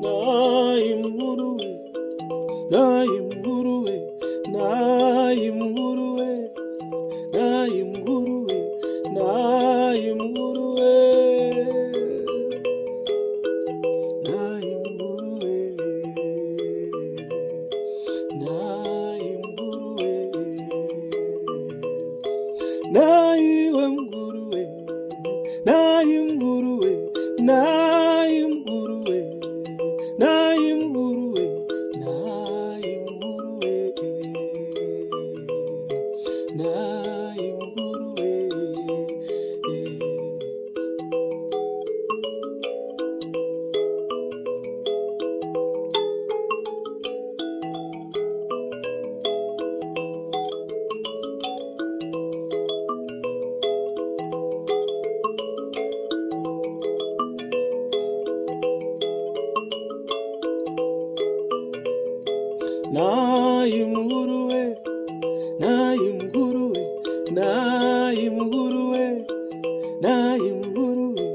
nguruwe, nayi nguruwe, nayi nguruwe, nayi nguruwe, nayi nguruwe, nayi nguruwe, nayi nguruwe, nayi wa nguruwe, nayi nguruwe, nayi nguruwe, nayi nguruwe, nayi nguruwe, nayi nguruwe. Nayi nguruwe, nayi nguruwe, nayi nguruwe, nayi nguruwe,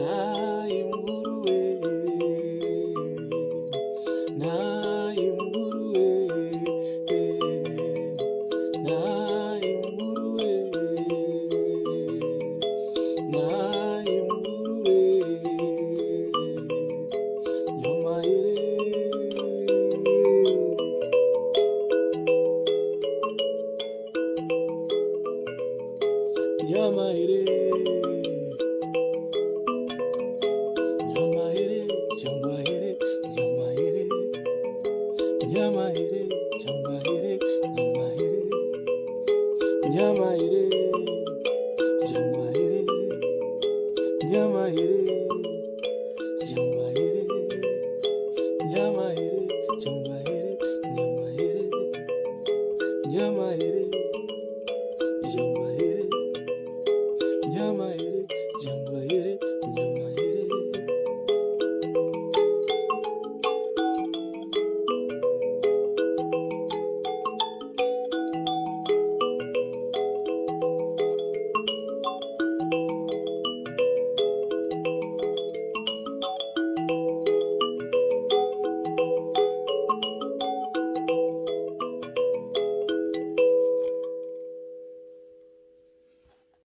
nayi nguruwe, nayi nguruwe, nayi nguruwe, nayi nguruwe, Nyamaire. Nyamaire, Nyamaire, Nyamaire, Nyamaire, Nyamaire, Nyamaire, Nyamaire, Nyamaire, Nyamaire, Nyamaire, Nyamaire, Nyamaire, Nyamaire, Nyamaire, Nyamaire, Nyamaire.